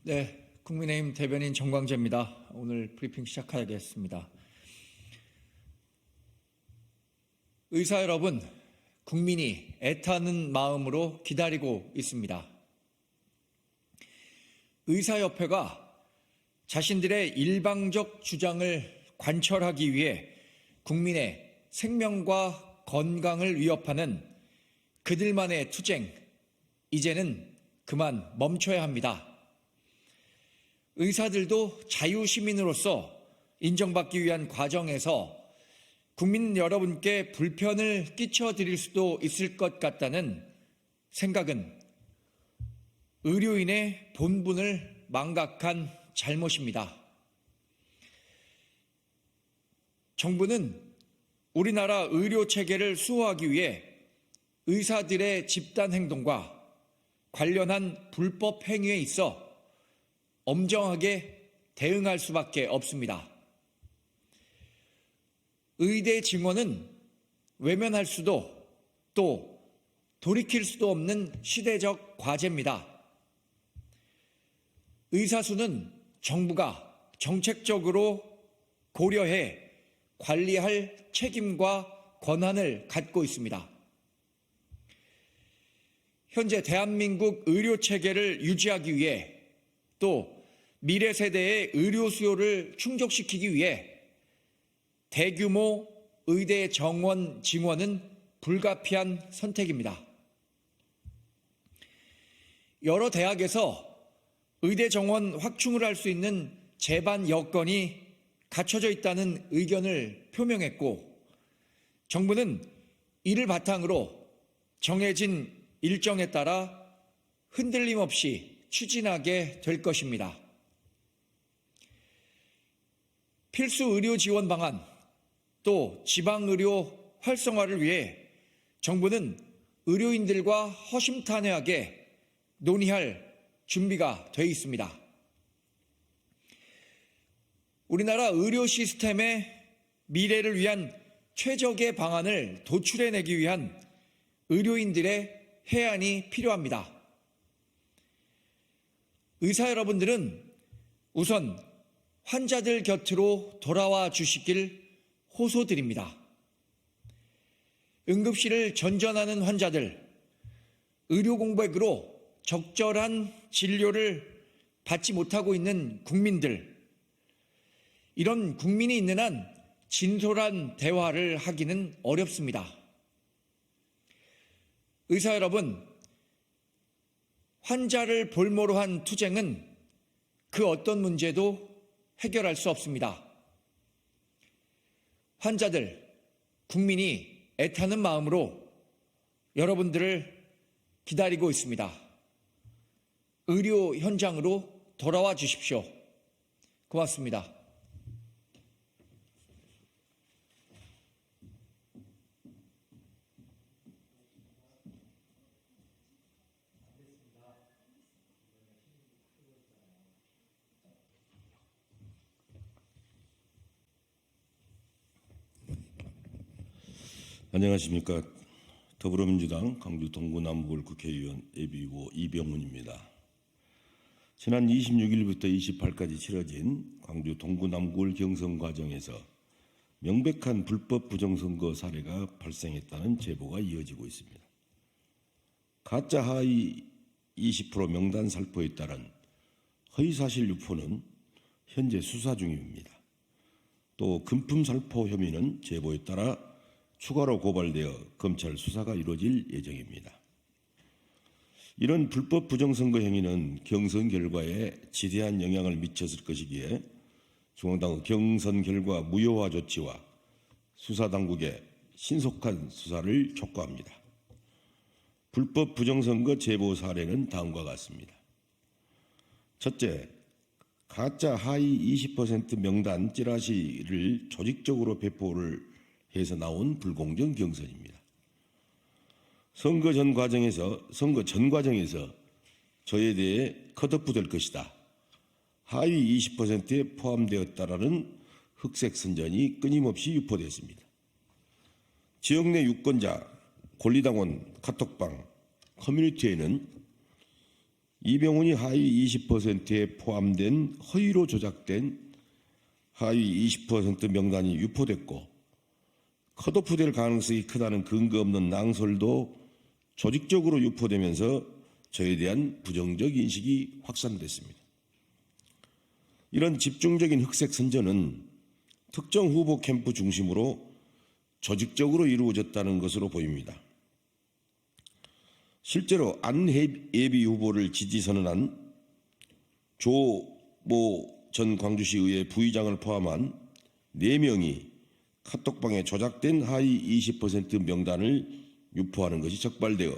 네, 국민의힘 대변인 정광재입니다. 오늘 브리핑 시작하겠습니다. 의사 여러분, 국민이 애타는 마음으로 기다리고 있습니다. 의사협회가 자신들의 일방적 주장을 관철하기 위해 국민의 생명과 건강을 위협하는 그들만의 투쟁, 이제는 그만 멈춰야 합니다. 의사들도 자유시민으로서 인정받기 위한 과정에서 국민 여러분께 불편을 끼쳐드릴 수도 있을 것 같다는 생각은 의료인의 본분을 망각한 잘못입니다. 정부는 우리나라 의료체계를 수호하기 위해 의사들의 집단 행동과 관련한 불법 행위에 있어 엄정하게 대응할 수밖에 없습니다. 의대 증원은 외면할 수도 또 돌이킬 수도 없는 시대적 과제입니다. 의사 수는 정부가 정책적으로 고려해 관리할 책임과 권한을 갖고 있습니다. 현재 대한민국 의료체계를 유지하기 위해 또 미래 세대의 의료 수요를 충족시키기 위해 대규모 의대 정원 증원은 불가피한 선택입니다. 여러 대학에서 의대 정원 확충을 할 수 있는 제반 여건이 갖춰져 있다는 의견을 표명했고, 정부는 이를 바탕으로 정해진 일정에 따라 흔들림 없이 추진하게 될 것입니다. 필수 의료 지원 방안, 또 지방의료 활성화를 위해 정부는 의료인들과 허심탄회하게 논의할 준비가 되어 있습니다. 우리나라 의료 시스템의 미래를 위한 최적의 방안을 도출해내기 위한 의료인들의 해안이 필요합니다. 의사 여러분들은 우선 환자들 곁으로 돌아와 주시길 호소드립니다. 응급실을 전전하는 환자들, 의료 공백으로 적절한 진료를 받지 못하고 있는 국민들, 이런 국민이 있는 한 진솔한 대화를 하기는 어렵습니다. 의사 여러분, 환자를 볼모로 한 투쟁은 그 어떤 문제도 해결할 수 없습니다. 환자들, 국민이 애타는 마음으로 여러분들을 기다리고 있습니다. 의료 현장으로 돌아와 주십시오. 고맙습니다. 안녕하십니까. 더불어민주당 광주 동구남구을 국회의원 예비후보 이병훈입니다. 지난 26일부터 28일까지 치러진 광주 동구남구을 경선 과정에서 명백한 불법 부정선거 사례가 발생했다는 제보가 이어지고 있습니다. 가짜 하위 20% 명단 살포에 따른 허위사실 유포는 현재 수사 중입니다. 또 금품 살포 혐의는 제보에 따라 추가로 고발되어 검찰 수사가 이루어질 예정입니다. 이런 불법 부정선거 행위는 경선 결과에 지대한 영향을 미쳤을 것이기에 중앙당의 경선 결과 무효화 조치와 수사당국의 신속한 수사를 촉구합니다. 불법 부정선거 제보 사례는 다음과 같습니다. 첫째, 가짜 하위 20% 명단 찌라시를 조직적으로 배포를 해서 나온 불공정 경선입니다. 선거 전 과정에서 저에 대해 컷오프 될 것이다. 하위 20%에 포함되었다라는 흑색 선전이 끊임없이 유포됐습니다. 지역 내 유권자, 권리당원 카톡방, 커뮤니티에는 이병훈이 하위 20%에 포함된 허위로 조작된 하위 20% 명단이 유포됐고 컷오프될 가능성이 크다는 근거 없는 낭설도 조직적으로 유포되면서 저에 대한 부정적 인식이 확산됐습니다. 이런 집중적인 흑색 선전은 특정 후보 캠프 중심으로 조직적으로 이루어졌다는 것으로 보입니다. 실제로 안 예비 후보를 지지 선언한 조모 전 광주시의회 부의장을 포함한 4명이 카톡방에 조작된 하위 20% 명단을 유포하는 것이 적발되어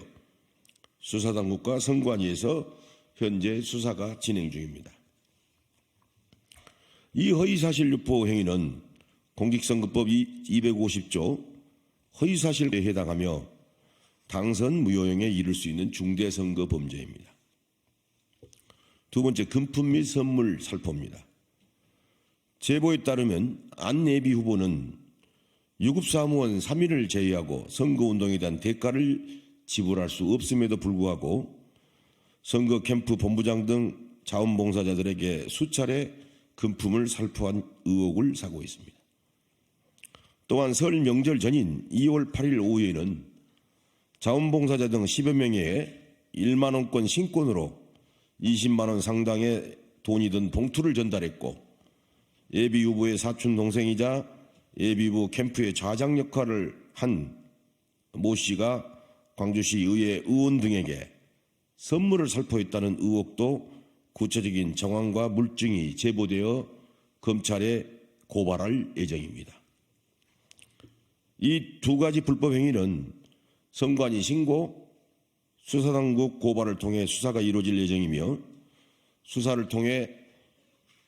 수사당국과 선관위에서 현재 수사가 진행 중입니다. 이 허위사실 유포 행위는 공직선거법 250조 허위사실에 해당하며 당선 무효형에 이를 수 있는 중대선거 범죄입니다. 두 번째, 금품 및 선물 살포입니다. 제보에 따르면 안 예비 후보는 유급사무원 3인을 제외하고 선거운동에 대한 대가를 지불할 수 없음에도 불구하고 선거 캠프 본부장 등 자원봉사자들에게 수차례 금품을 살포한 의혹을 사고 있습니다. 또한 설 명절 전인 2월 8일 오후에는 자원봉사자 등 10여 명에게 1만 원권 신권으로 20만 원 상당의 돈이 든 봉투를 전달했고 예비 후보의 사촌 동생이자 예비 후보 캠프의 좌장 역할을 한 모 씨가 광주시 의회 의원 등에게 선물을 살포했다는 의혹도 구체적인 정황과 물증이 제보되어 검찰에 고발할 예정입니다. 이 두 가지 불법 행위는 선관위 신고, 수사당국 고발을 통해 수사가 이루어질 예정이며 수사를 통해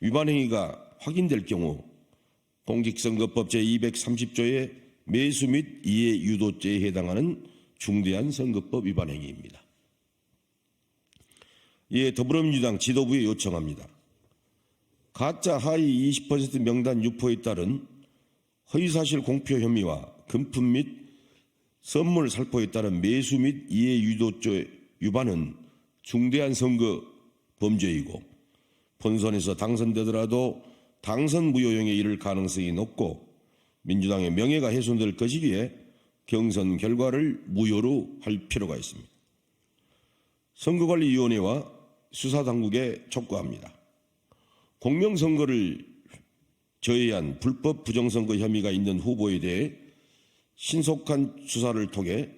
위반 행위가 확인될 경우 공직선거법 제230조의 매수 및 이해 유도죄에 해당하는 중대한 선거법 위반 행위입니다. 이에 더불어민주당 지도부에 요청합니다. 가짜 하위 20% 명단 유포에 따른 허위사실 공표 혐의와 금품 및 선물 살포에 따른 매수 및 이해 유도죄 위반은 중대한 선거 범죄이고 본선에서 당선되더라도 당선 무효형에 이를 가능성이 높고 민주당의 명예가 훼손될 것이기에 경선 결과를 무효로 할 필요가 있습니다. 선거관리위원회와 수사당국에 촉구합니다. 공명선거를 저해한 불법 부정선거 혐의가 있는 후보에 대해 신속한 수사를 통해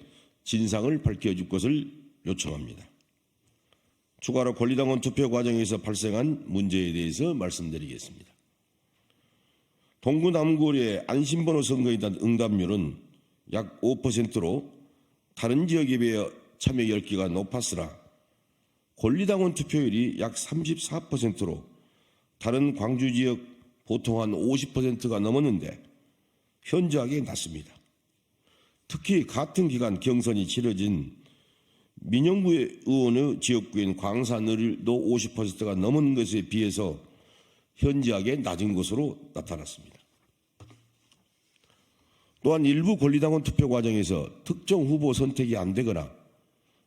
진상을 밝혀줄 것을 요청합니다. 추가로 권리당원 투표 과정에서 발생한 문제에 대해서 말씀드리겠습니다. 동구 남구의 안심번호 선거에 대한 응답률은 약 5%로 다른 지역에 비해 참여 열기가 높았으나 권리당원 투표율이 약 34%로 다른 광주 지역 보통 한 50%가 넘었는데 현저하게 낮습니다. 특히 같은 기간 경선이 치러진 민영구 의원의 지역구인 광산을도 50%가 넘은 것에 비해서 현저하게 낮은 것으로 나타났습니다. 또한 일부 권리당원 투표 과정에서 특정 후보 선택이 안 되거나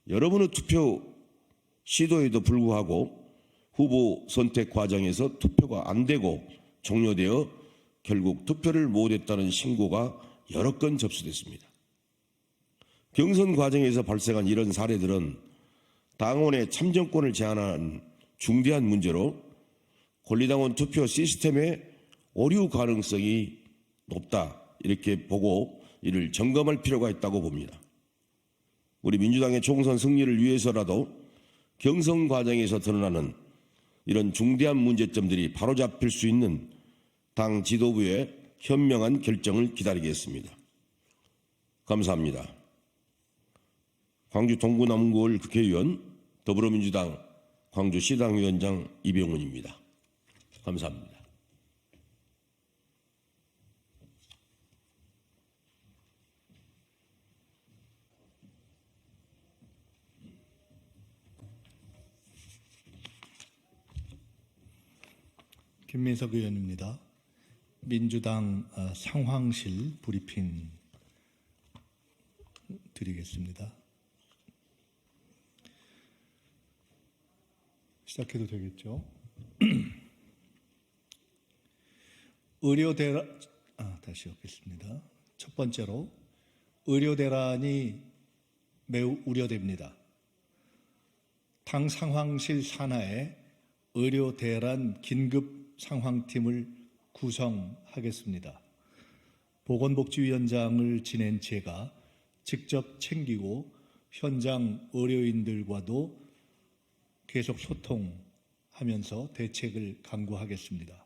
여러 번의 투표 시도에도 불구하고 후보 선택 과정에서 투표가 안 되고 종료되어 결국 투표를 못했다는 신고가 여러 건 접수됐습니다. 경선 과정에서 발생한 이런 사례들은 당원의 참정권을 제한하는 중대한 문제로 권리당원 투표 시스템의 오류 가능성이 높다 이렇게 보고 이를 점검할 필요가 있다고 봅니다. 우리 민주당의 총선 승리를 위해서라도 경선 과정에서 드러나는 이런 중대한 문제점들이 바로잡힐 수 있는 당 지도부의 현명한 결정을 기다리겠습니다. 감사합니다. 광주 동구 남구을 국회의원 더불어민주당 광주시당위원장 이병훈입니다. 감사합니다. 김민석 의원입니다. 민주당 상황실 브리핑 드리겠습니다. 시작해도 되겠죠? 의료 대란 다시 읽겠습니다. 첫 번째로 의료 대란이 매우 우려됩니다. 당 상황실 산하에 의료 대란 긴급 상황팀을 구성하겠습니다. 보건복지위원장을 지낸 제가 직접 챙기고 현장 의료인들과도 계속 소통하면서 대책을 강구하겠습니다.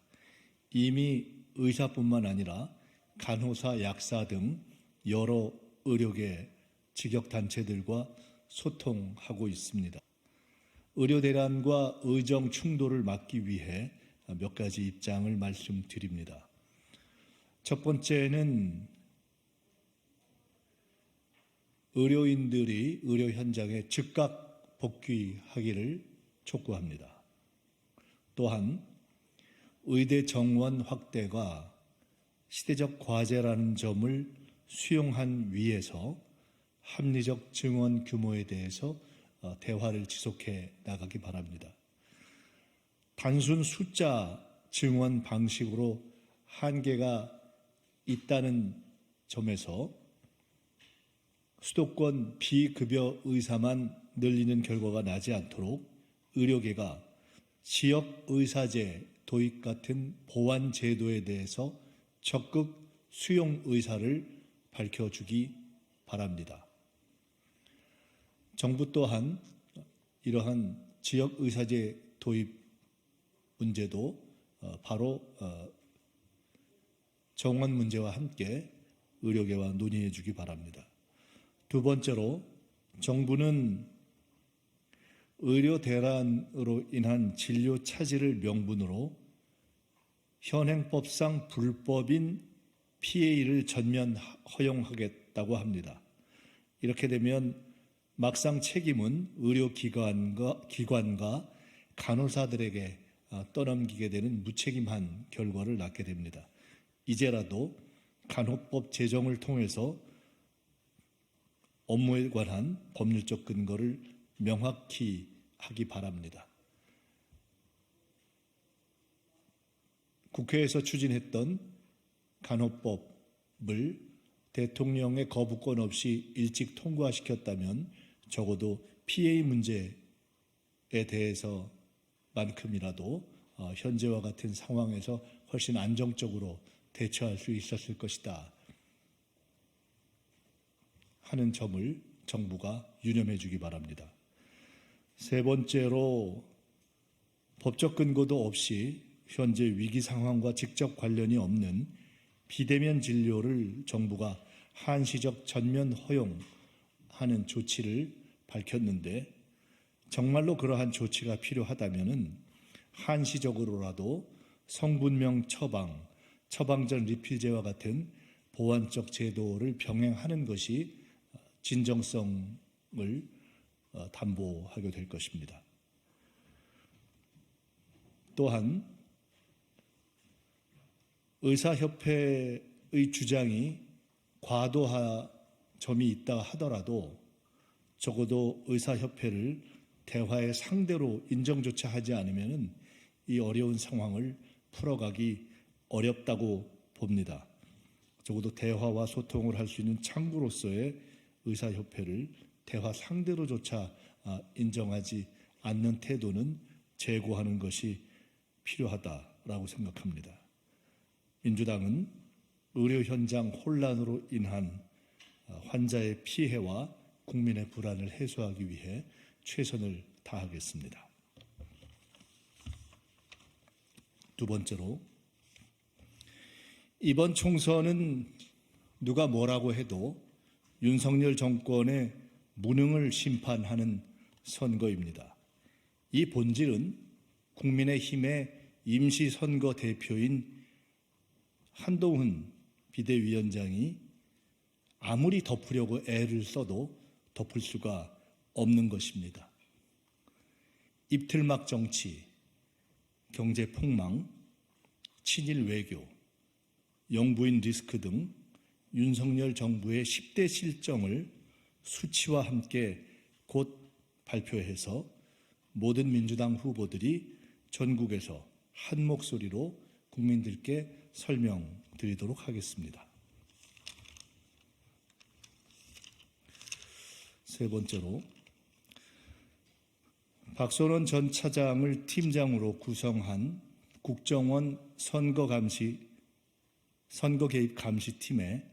이미 의사뿐만 아니라 간호사, 약사 등 여러 의료계 직역단체들과 소통하고 있습니다. 의료 대란과 의정 충돌을 막기 위해 몇 가지 입장을 말씀드립니다. 첫 번째는 의료인들이 의료 현장에 즉각 복귀하기를 촉구합니다. 또한 의대 정원 확대가 시대적 과제라는 점을 수용한 위에서 합리적 증원 규모에 대해서 대화를 지속해 나가기 바랍니다. 단순 숫자 증원 방식으로 한계가 있다는 점에서 수도권 비급여 의사만 늘리는 결과가 나지 않도록 의료계가 지역 의사제 도입 같은 보완 제도에 대해서 적극 수용 의사를 밝혀주기 바랍니다. 정부 또한 이러한 지역 의사제 도입 문제도 바로 정원 문제와 함께 의료계와 논의해 주기 바랍니다. 두 번째로 정부는 의료 대란으로 인한 진료 차질을 명분으로 현행법상 불법인 PA를 전면 허용하겠다고 합니다. 이렇게 되면 막상 책임은 의료기관과 간호사들에게 떠넘기게 되는 무책임한 결과를 낳게 됩니다. 이제라도 간호법 제정을 통해서 업무에 관한 법률적 근거를 명확히 하기 바랍니다. 국회에서 추진했던 간호법을 대통령의 거부권 없이 일찍 통과시켰다면 적어도 PA 문제에 대해서만큼이라도 현재와 같은 상황에서 훨씬 안정적으로 대처할 수 있었을 것이다 하는 점을 정부가 유념해 주기 바랍니다. 세 번째로 법적 근거도 없이 현재 위기 상황과 직접 관련이 없는 비대면 진료를 정부가 한시적 전면 허용하는 조치를 밝혔는데 정말로 그러한 조치가 필요하다면 한시적으로라도 성분명 처방, 처방전 리필제와 같은 보완적 제도를 병행하는 것이 진정성을 담보하게 될 것입니다. 또한 의사협회의 주장이 과도한 점이 있다 하더라도 적어도 의사협회를 대화의 상대로 인정조차 하지 않으면 이 어려운 상황을 풀어가기 어렵다고 봅니다. 적어도 대화와 소통을 할 수 있는 창구로서의 의사협회를 대화 상대로조차 인정하지 않는 태도는 제고하는 것이 필요하다라고 생각합니다. 민주당은 의료 현장 혼란으로 인한 환자의 피해와 국민의 불안을 해소하기 위해 최선을 다하겠습니다. 두 번째로, 이번 총선은 누가 뭐라고 해도 윤석열 정권의 무능을 심판하는 선거입니다. 이 본질은 국민의힘의 임시선거 대표인 한동훈 비대위원장이 아무리 덮으려고 애를 써도 덮을 수가 없는 것입니다. 입틀막 정치, 경제 폭망, 친일 외교, 영부인 리스크 등 윤석열 정부의 10대 실정을 수치와 함께 곧 발표해서 모든 민주당 후보들이 전국에서 한 목소리로 국민들께 설명드리도록 하겠습니다. 세 번째로, 박선원 전 차장을 팀장으로 구성한 국정원 선거 개입 감시팀에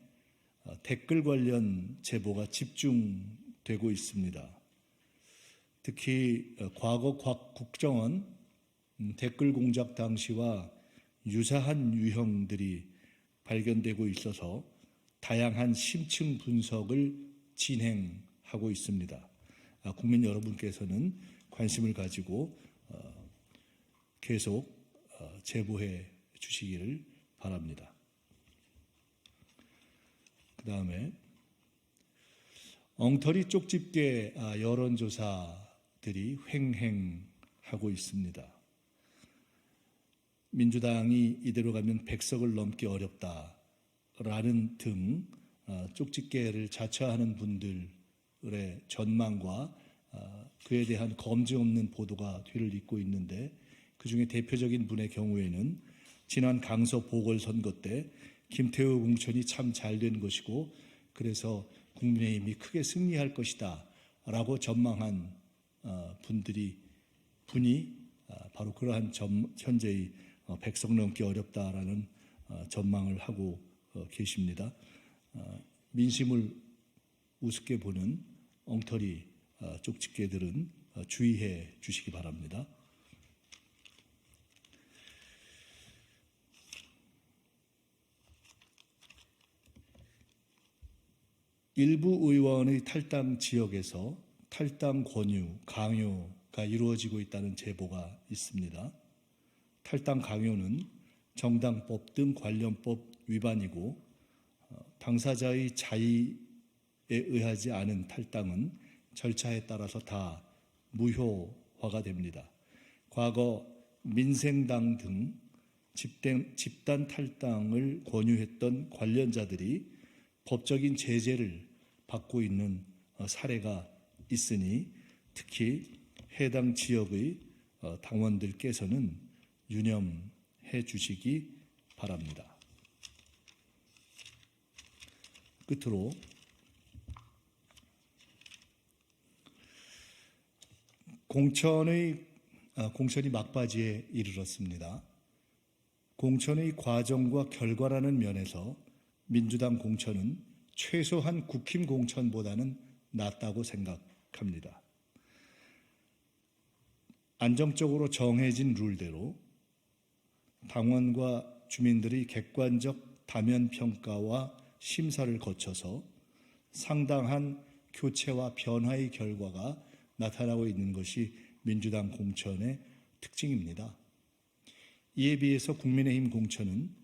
댓글 관련 제보가 집중되고 있습니다. 특히 과거 국정원 댓글 공작 당시와 유사한 유형들이 발견되고 있어서 다양한 심층 분석을 진행하고 있습니다. 국민 여러분께서는 관심을 가지고 계속 제보해 주시기를 바랍니다. 그 다음에 엉터리 쪽집게 여론조사들이 횡행하고 있습니다. 민주당이 이대로 가면 100석을 넘기 어렵다라는 등 쪽집게를 자처하는 분들의 전망과 그에 대한 검증 없는 보도가 뒤를 잇고 있는데, 그중에 대표적인 분의 경우에는 지난 강서 보궐선거 때 김태우 공천이 참 잘된 것이고 그래서 국민의힘이 크게 승리할 것이다 라고 전망한 분이 바로 그러한 현재의 100석 넘기 어렵다라는 전망을 하고 계십니다. 민심을 우습게 보는 엉터리 쪽집게들은 주의해 주시기 바랍니다. 일부 의원의 탈당 지역에서 탈당 권유, 강요가 이루어지고 있다는 제보가 있습니다. 탈당 강요는 정당법 등 관련법 위반이고 당사자의 자의에 의하지 않은 탈당은 절차에 따라서 다 무효화가 됩니다. 과거 민생당 등 집단 탈당을 권유했던 관련자들이 법적인 제재를 받고 있는 사례가 있으니 특히 해당 지역의 당원들께서는 유념해 주시기 바랍니다. 끝으로 공천이 막바지에 이르렀습니다. 공천의 과정과 결과라는 면에서 민주당 공천은 최소한 국힘 공천보다는 낫다고 생각합니다. 안정적으로 정해진 룰대로 당원과 주민들의 객관적 다면 평가와 심사를 거쳐서 상당한 교체와 변화의 결과가 나타나고 있는 것이 민주당 공천의 특징입니다. 이에 비해서 국민의힘 공천은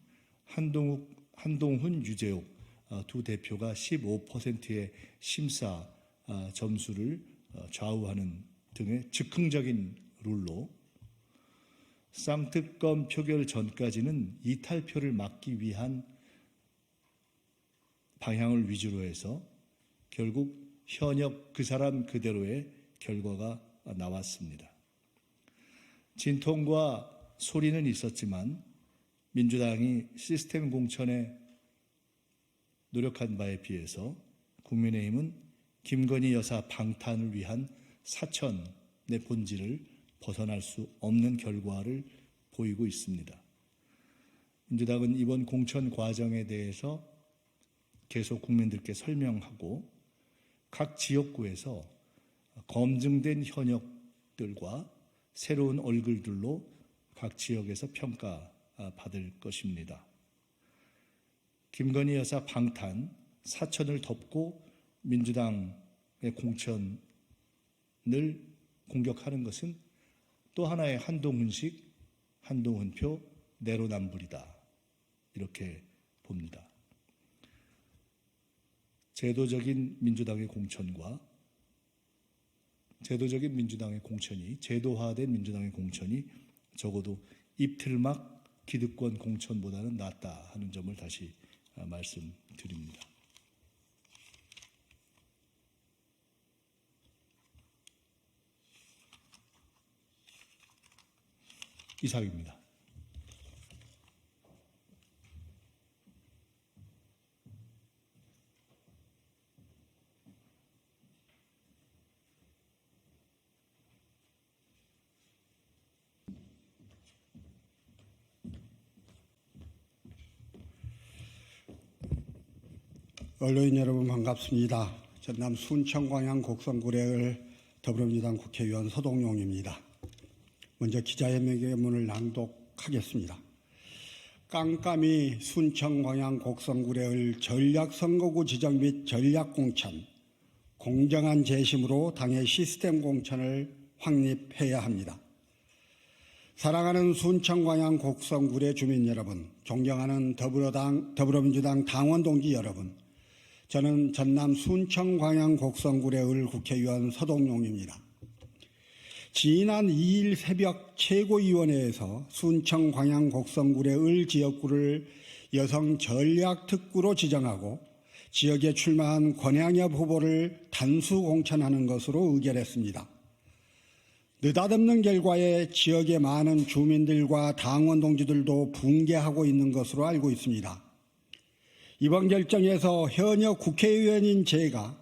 한동훈, 유재옥 두 대표가 15%의 심사 점수를 좌우하는 등의 즉흥적인 룰로 쌍특검 표결 전까지는 이탈표를 막기 위한 방향을 위주로 해서 결국 현역 그 사람 그대로의 결과가 나왔습니다. 진통과 소리는 있었지만 민주당이 시스템 공천에 노력한 바에 비해서 국민의힘은 김건희 여사 방탄을 위한 사천의 본질을 벗어날 수 없는 결과를 보이고 있습니다. 민주당은 이번 공천 과정에 대해서 계속 국민들께 설명하고 각 지역구에서 검증된 현역들과 새로운 얼굴들로 각 지역에서 평가받을 것입니다. 김건희 여사 방탄, 사천을 덮고 민주당의 공천을 공격하는 것은 또 하나의 한동훈식, 한동훈표 내로남불이다. 이렇게 봅니다. 제도적인 민주당의 공천과 제도화된 민주당의 공천이 적어도 입틀막 기득권 공천보다는 낫다 하는 점을 다시 말씀드립니다. 이상입니다. 언론인 여러분 반갑습니다. 전남 순천광양 곡성구례을 더불어민주당 국회의원 서동용입니다. 먼저 기자회견문을 낭독하겠습니다. 깜깜이 순천광양 곡성구례을 전략선거구 지정 및 전략공천, 공정한 재심으로 당의 시스템 공천을 확립해야 합니다. 사랑하는 순천광양 곡성구례 주민 여러분, 존경하는 더불어민주당 당원 동지 여러분, 저는 전남 순천광양 곡성구례을 국회의원 서동용입니다. 지난 2일 새벽 최고위원회에서 순천광양 곡성구례을 지역구를 여성 전략특구로 지정하고 지역에 출마한 권양엽 후보를 단수 공천하는 것으로 의결했습니다. 느닷없는 결과에 지역의 많은 주민들과 당원 동지들도 붕괴하고 있는 것으로 알고 있습니다. 이번 결정에서 현역 국회의원인 제가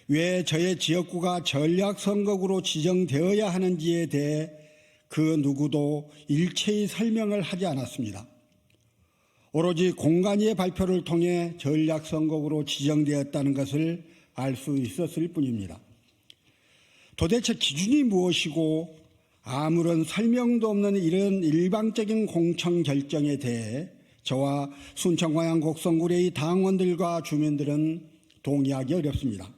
왜 저의 지역구가 전략선거구로 지정되어야 하는지에 대해 그 누구도 일체의 설명을 하지 않았습니다. 오로지 공관위의 발표를 통해 전략선거구로 지정되었다는 것을 알 수 있었을 뿐입니다. 도대체 기준이 무엇이고 아무런 설명도 없는 이런 일방적인 공천 결정에 대해 저와 순천광양 곡성구례의 당원들과 주민들은 동의하기 어렵습니다.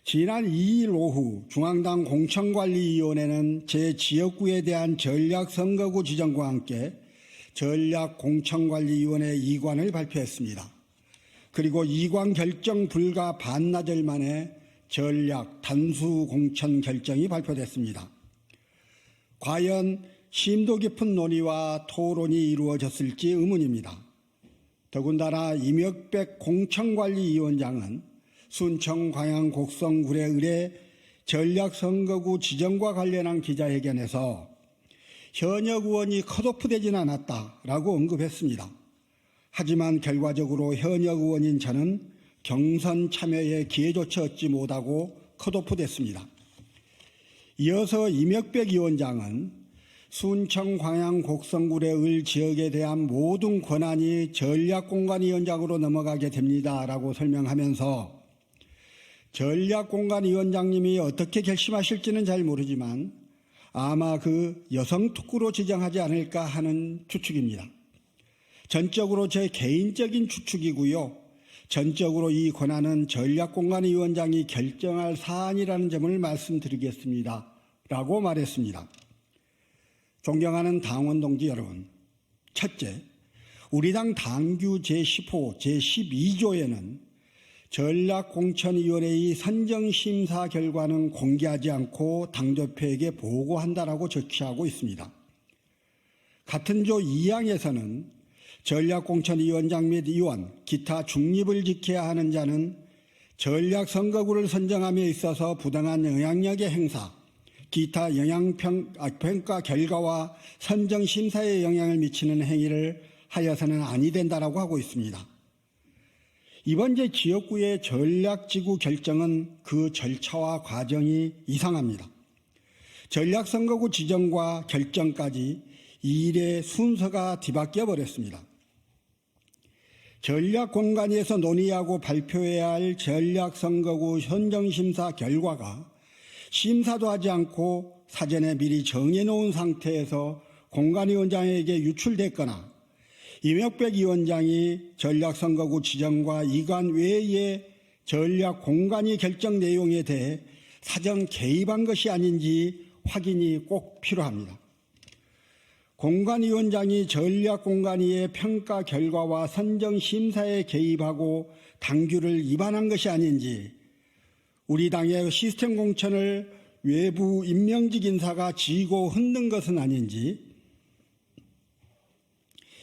지난 2일 오후 중앙당 공천관리위원회는 제 지역구에 대한 전략선거구 지정과 함께 전략공천관리위원회 이관을 발표했습니다. 그리고 이관 결정 불과 반나절 만에 전략 단수 공천 결정이 발표됐습니다. 과연 심도 깊은 논의와 토론이 이루어졌을지 의문입니다. 더군다나 임혁백 공천관리위원장은 순천광양 곡성구례을의 전략선거구 지정과 관련한 기자회견에서 현역 의원이 컷오프되지는 않았다라고 언급했습니다. 하지만 결과적으로 현역 의원인 저는 경선 참여에 기회조차 얻지 못하고 컷오프됐습니다. 이어서 임혁백 위원장은 순천광양 곡성구례을 지역에 대한 모든 권한이 전략공관위원장으로 넘어가게 됩니다라고 설명하면서 전략공관위원장님이 어떻게 결심하실지는 잘 모르지만 아마 그 여성특구로 지정하지 않을까 하는 추측입니다. 전적으로 제 개인적인 추측이고요. 전적으로 이 권한은 전략공관위원장이 결정할 사안이라는 점을 말씀드리겠습니다. 라고 말했습니다. 존경하는 당원 동지 여러분, 첫째, 우리 당 당규 제10호, 제12조에는 전략공천위원회의 선정심사 결과는 공개하지 않고 당대표에게 보고한다라고 적시하고 있습니다. 같은 조 2항에서는 전략공천위원장 및 위원, 기타 중립을 지켜야 하는 자는 전략선거구를 선정함에 있어서 부당한 영향력의 행사, 기타 영향평가 결과와 선정심사에 영향을 미치는 행위를 하여서는 아니 된다라고 하고 있습니다. 이번 제 지역구의 전략지구 결정은 그 절차와 과정이 이상합니다. 전략선거구 지정과 결정까지 이 일의 순서가 뒤바뀌어 버렸습니다. 전략공관위에서 논의하고 발표해야 할 전략선거구 선정심사 결과가 심사도 하지 않고 사전에 미리 정해놓은 상태에서 공관위원장에게 유출됐거나 임혁백 위원장이 전략선거구 지정과 이관 외의 전략공관위 결정 내용에 대해 사전 개입한 것이 아닌지 확인이 꼭 필요합니다. 공관위원장이 전략공관위의 평가 결과와 선정심사에 개입하고 당규를 위반한 것이 아닌지, 우리 당의 시스템 공천을 외부 임명직 인사가 지고 흔든 것은 아닌지,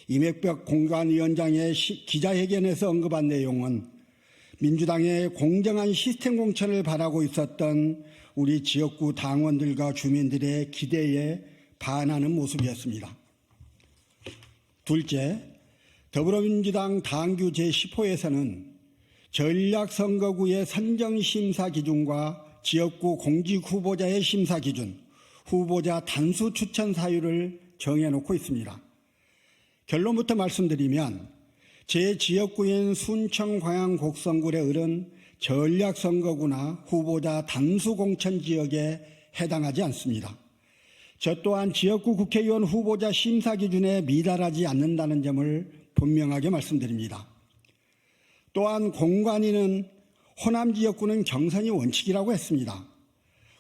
임혁백 공관위원장의 기자회견에서 언급한 내용은 민주당의 공정한 시스템 공천을 바라고 있었던 우리 지역구 당원들과 주민들의 기대에 반하는 모습이었습니다. 둘째, 더불어민주당 당규 제10호에서는 전략선거구의 선정심사 기준과 지역구 공직 후보자의 심사 기준, 후보자 단수 추천 사유를 정해놓고 있습니다. 결론부터 말씀드리면 제 지역구인 순청 광양 곡성굴에 을은 전략선거구나 후보자 단수 공천 지역에 해당하지 않습니다. 저 또한 지역구 국회의원 후보자 심사 기준에 미달하지 않는다는 점을 분명하게 말씀드립니다. 또한 공관위는 호남 지역구는 경선이 원칙이라고 했습니다.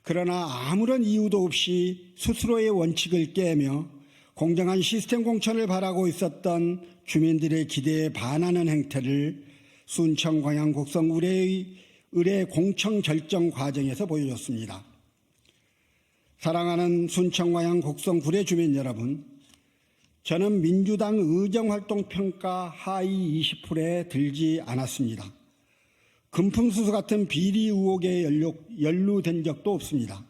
그러나 아무런 이유도 없이 스스로의 원칙을 깨며 공정한 시스템 공천을 바라고 있었던 주민들의 기대에 반하는 행태를 순청 광양 곡성 의뢰 공청 결정 과정에서 보여줬습니다. 사랑하는 순청 광양 곡성 구례 주민 여러분, 저는 민주당 의정활동평가 하위 20%에 들지 않았습니다. 금품수수 같은 비리 의혹에 연루된 적도 없습니다.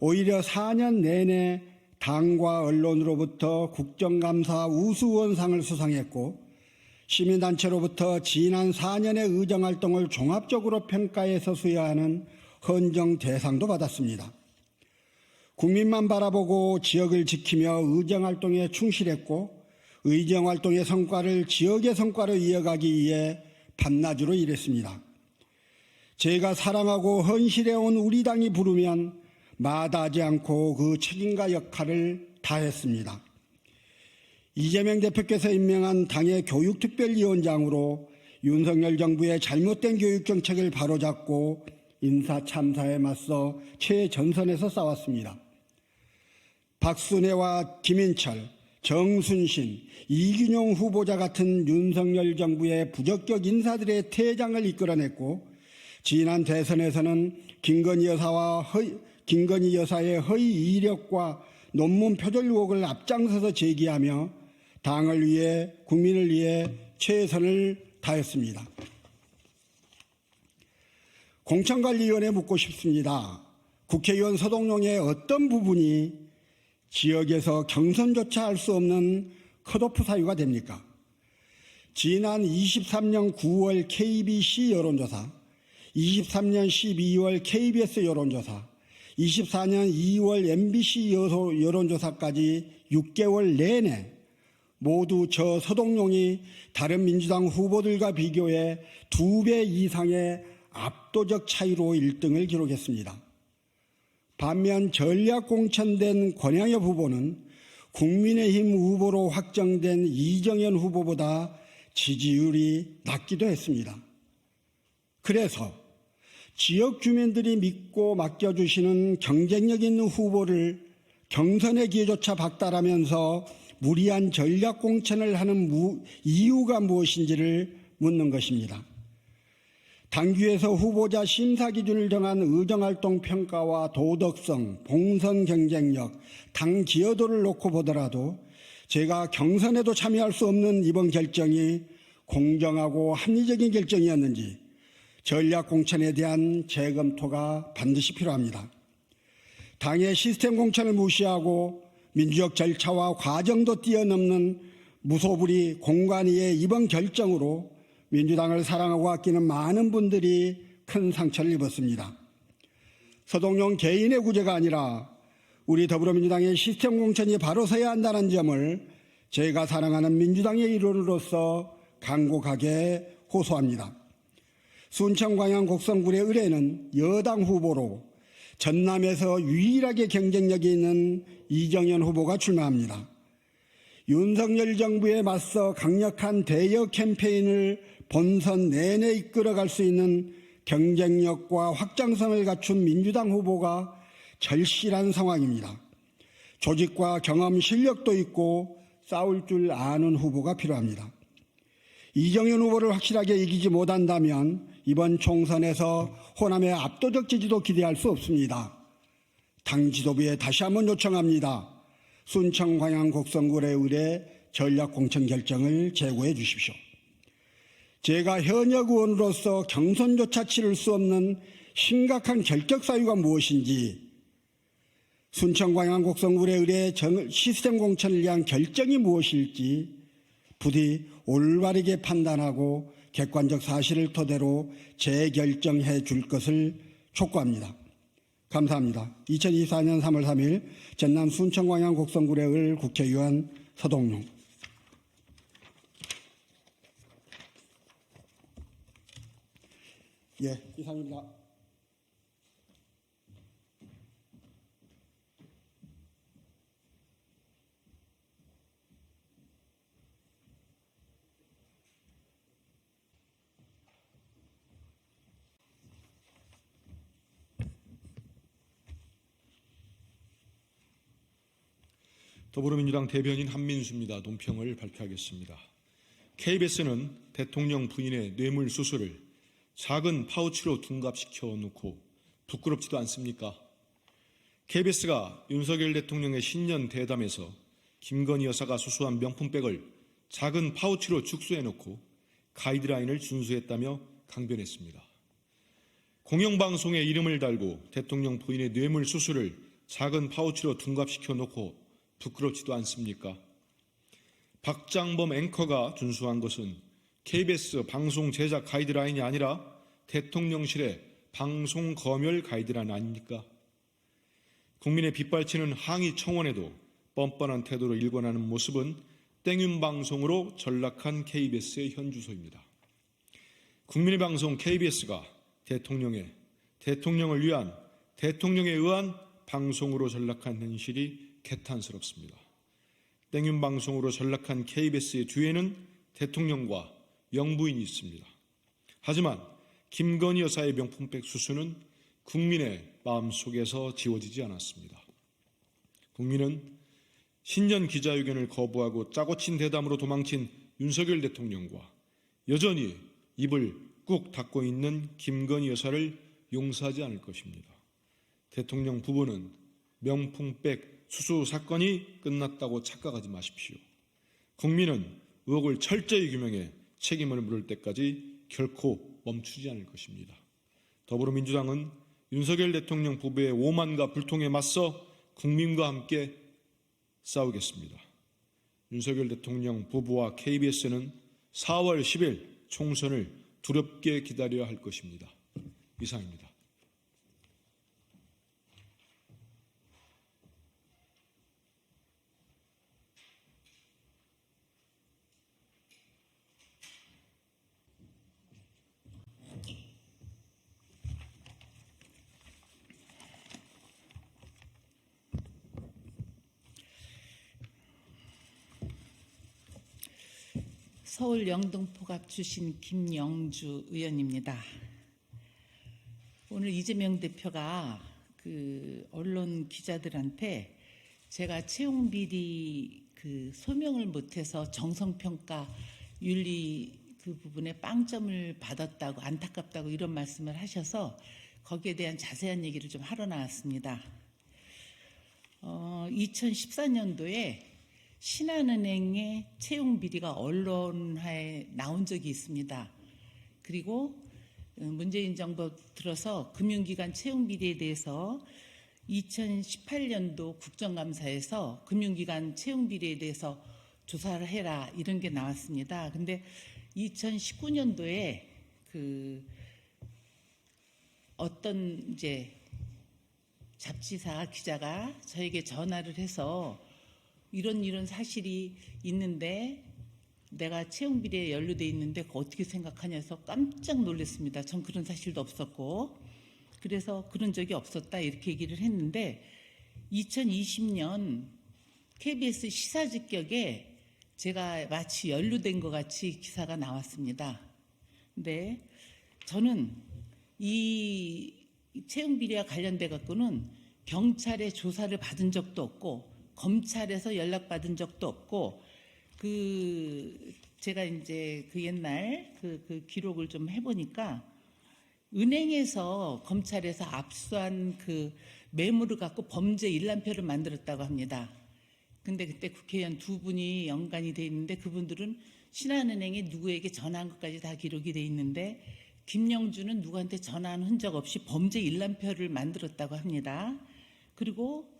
오히려 4년 내내 당과 언론으로부터 국정감사 우수원상을 수상했고 시민단체로부터 지난 4년의 의정활동을 종합적으로 평가해서 수여하는 헌정 대상도 받았습니다. 국민만 바라보고 지역을 지키며 의정활동에 충실했고 의정활동의 성과를 지역의 성과로 이어가기 위해 밤낮으로 일했습니다. 제가 사랑하고 헌신해온 우리 당이 부르면 마다하지 않고 그 책임과 역할을 다했습니다. 이재명 대표께서 임명한 당의 교육특별위원장으로 윤석열 정부의 잘못된 교육정책을 바로잡고 인사참사에 맞서 최전선에서 싸웠습니다. 박순애와 김인철, 정순신, 이균용 후보자 같은 윤석열 정부의 부적격 인사들의 퇴장을 이끌어냈고 지난 대선에서는 김건희 여사의 허위 이력과 논문 표절 의혹을 앞장서서 제기하며 당을 위해 국민을 위해 최선을 다했습니다. 공천관리위원회에 묻고 싶습니다. 국회의원 서동룡의 어떤 부분이 지역에서 경선조차 할 수 없는 컷오프 사유가 됩니까? 지난 23년 9월 KBC 여론조사, 23년 12월 KBS 여론조사, 24년 2월 MBC 여론조사까지 6개월 내내 모두 저 서동룡이 다른 민주당 후보들과 비교해 2배 이상의 압도적 차이로 1등을 기록했습니다. 반면 전략 공천된 권양엽 후보는 국민의힘 후보로 확정된 이정현 후보보다 지지율이 낮기도 했습니다. 그래서 지역 주민들이 믿고 맡겨주시는 경쟁력 있는 후보를 경선의 기회조차 박탈하면서 무리한 전략 공천을 하는 이유가 무엇인지를 묻는 것입니다. 당규에서 후보자 심사 기준을 정한 의정활동 평가와 도덕성, 봉선 경쟁력, 당 기여도를 놓고 보더라도 제가 경선에도 참여할 수 없는 이번 결정이 공정하고 합리적인 결정이었는지 전략 공천에 대한 재검토가 반드시 필요합니다. 당의 시스템 공천을 무시하고 민주적 절차와 과정도 뛰어넘는 무소불위 공관위의 이번 결정으로 민주당을 사랑하고 아끼는 많은 분들이 큰 상처를 입었습니다. 서동룡 개인의 구제가 아니라 우리 더불어민주당의 시스템 공천이 바로 서야 한다는 점을 제가 사랑하는 민주당의 일원으로서 간곡하게 호소합니다. 순청 광양 곡성구의 의뢰는 여당 후보로 전남에서 유일하게 경쟁력이 있는 이정현 후보가 출마합니다. 윤석열 정부에 맞서 강력한 대여 캠페인을 본선 내내 이끌어갈 수 있는 경쟁력과 확장성을 갖춘 민주당 후보가 절실한 상황입니다. 조직과 경험, 실력도 있고 싸울 줄 아는 후보가 필요합니다. 이정현 후보를 확실하게 이기지 못한다면 이번 총선에서 호남의 압도적 지지도 기대할 수 없습니다. 당 지도부에 다시 한번 요청합니다. 순청 광양 곡성구의 의뢰 전략 공천 결정을 재고해 주십시오. 제가 현역 의원으로서 경선조차 치를 수 없는 심각한 결격 사유가 무엇인지 순천광양 곡성굴에 의뢰 시스템 공천을 위한 결정이 무엇일지 부디 올바르게 판단하고 객관적 사실을 토대로 재결정해 줄 것을 촉구합니다. 감사합니다. 2024년 3월 3일 전남 순천광양 곡성굴에 을 국회의원 서동용. 예, 이상입니다. 더불어민주당 대변인 한민수입니다. 논평을 발표하겠습니다. KBS는 대통령 부인의 뇌물 수수를 작은 파우치로 둔갑시켜 놓고 부끄럽지도 않습니까? KBS가 윤석열 대통령의 신년 대담에서 김건희 여사가 수수한 명품백을 작은 파우치로 축소해 놓고 가이드라인을 준수했다며 강변했습니다. 공영방송에 이름을 달고 대통령 부인의 뇌물 수수를 작은 파우치로 둔갑시켜 놓고 부끄럽지도 않습니까? 박장범 앵커가 준수한 것은 KBS 방송 제작 가이드라인이 아니라 대통령실의 방송 검열 가이드라인 아닙니까? 국민의 빗발치는 항의 청원에도 뻔뻔한 태도로 일관하는 모습은 땡윤 방송으로 전락한 KBS의 현주소입니다. 국민의 방송 KBS가 대통령을 위한 대통령에 의한 방송으로 전락한 현실이 개탄스럽습니다. 땡윤 방송으로 전락한 KBS의 뒤에는 대통령과 영부인이 있습니다. 하지만 김건희 여사의 명품백 수수는 국민의 마음속에서 지워지지 않았습니다. 국민은 신년 기자회견을 거부하고 짜고 친 대담으로 도망친 윤석열 대통령과 여전히 입을 꾹 닫고 있는 김건희 여사를 용서하지 않을 것입니다. 대통령 부부는 명품백 수수 사건이 끝났다고 착각하지 마십시오. 국민은 의혹을 철저히 규명해 책임을 물을 때까지 결코 멈추지 않을 것입니다. 더불어민주당은 윤석열 대통령 부부의 오만과 불통에 맞서 국민과 함께 싸우겠습니다. 윤석열 대통령 부부와 KBS는 4월 10일 총선을 두렵게 기다려야 할 것입니다. 이상입니다. 서울 영등포갑 출신 김영주 의원입니다. 오늘 이재명 대표가 언론 기자들한테 제가 채용 비리 소명을 못해서 정성평가 윤리 그 부분에 빵점을 받았다고 안타깝다고 이런 말씀을 하셔서 거기에 대한 자세한 얘기를 좀 하러 나왔습니다. 2014년도에 신한은행의 채용 비리가 언론화에 나온 적이 있습니다. 그리고 문재인 정부 들어서 금융기관 채용 비리에 대해서 2018년도 국정감사에서 금융기관 채용 비리에 대해서 조사를 해라 이런 게 나왔습니다. 근데 2019년도에 어떤 이제 잡지사 기자가 저에게 전화를 해서 이런 사실이 있는데 내가 채용 비리에 연루돼 있는데 그거 어떻게 생각하냐서 깜짝 놀랐습니다. 전 그런 사실도 없었고 그래서 그런 적이 없었다 이렇게 얘기를 했는데 2020년 KBS 시사직격에 제가 마치 연루된 것 같이 기사가 나왔습니다. 근데 저는 이 채용 비리와 관련돼 갖고는 경찰의 조사를 받은 적도 없고 검찰에서 연락받은 적도 없고 제가 이제 옛날 기록을 좀 해보니까 은행에서 검찰에서 압수한 매물을 갖고 범죄 일람표를 만들었다고 합니다. 근데 그때 국회의원 두 분이 연관이 돼 있는데 그분들은 신한은행에 누구에게 전화한 것까지 다 기록이 돼 있는데 김영주는 누구한테 전화한 흔적 없이 범죄 일람표를 만들었다고 합니다. 그리고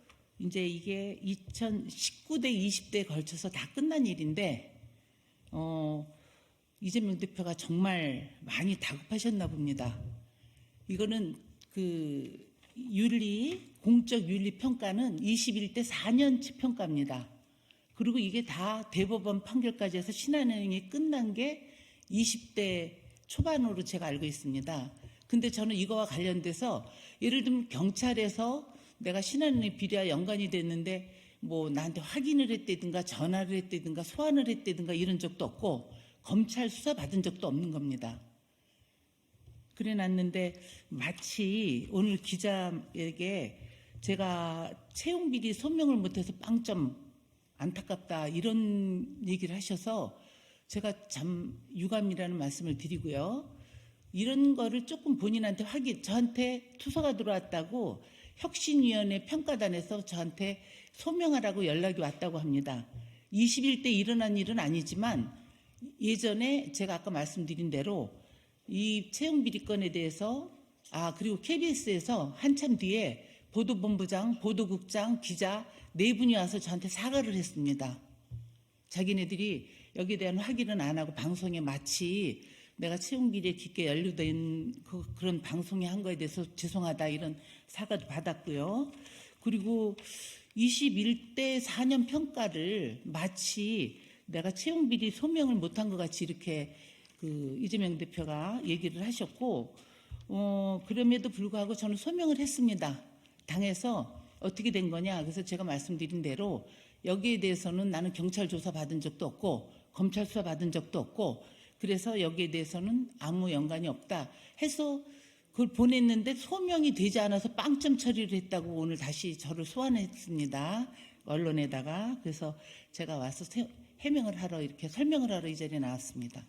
이제 이게 2019대 20대에 걸쳐서 다 끝난 일인데 이재명 대표가 정말 많이 다급하셨나 봅니다. 이거는 그 공적 윤리 평가는 21대 4년치 평가입니다. 그리고 이게 다 대법원 판결까지 해서 신한은행이 끝난 게 20대 초반으로 제가 알고 있습니다. 근데 저는 이거와 관련돼서 예를 들면 경찰에서 내가 신한은행 비리와 연관이 됐는데 뭐 나한테 확인을 했다든가 전화를 했다든가 소환을 했다든가 이런 적도 없고 검찰 수사 받은 적도 없는 겁니다. 그래놨는데 마치 오늘 기자에게 제가 채용비리 소명을 못해서 빵점 안타깝다 이런 얘기를 하셔서 제가 참 유감이라는 말씀을 드리고요. 이런 거를 조금 본인한테 저한테 투서가 들어왔다고 혁신위원회 평가단에서 저한테 소명하라고 연락이 왔다고 합니다. 21대 일어난 일은 아니지만 예전에 제가 아까 말씀드린 대로 이 채용비리건에 대해서 그리고 KBS에서 한참 뒤에 보도본부장, 보도국장, 기자 네 분이 와서 저한테 사과를 했습니다. 자기네들이 여기에 대한 확인은 안 하고 방송에 마치 내가 채용비리에 깊게 연루된 그런 방송에 한 거에 대해서 죄송하다 이런 사과도 받았고요. 그리고 21대 4년 평가를 마치 내가 채용비리 소명을 못한 것 같이 이렇게 이재명 대표가 얘기를 하셨고 그럼에도 불구하고 저는 소명을 했습니다. 당에서 어떻게 된 거냐. 그래서 제가 말씀드린 대로 여기에 대해서는 나는 경찰 조사 받은 적도 없고 검찰 수사 받은 적도 없고 그래서 여기에 대해서는 아무 연관이 없다 해서 그걸 보냈는데 소명이 되지 않아서 빵점 처리를 했다고 오늘 다시 저를 소환했습니다. 언론에다가. 그래서 제가 와서 해명을 하러 이렇게 설명을 하러 이 자리에 나왔습니다.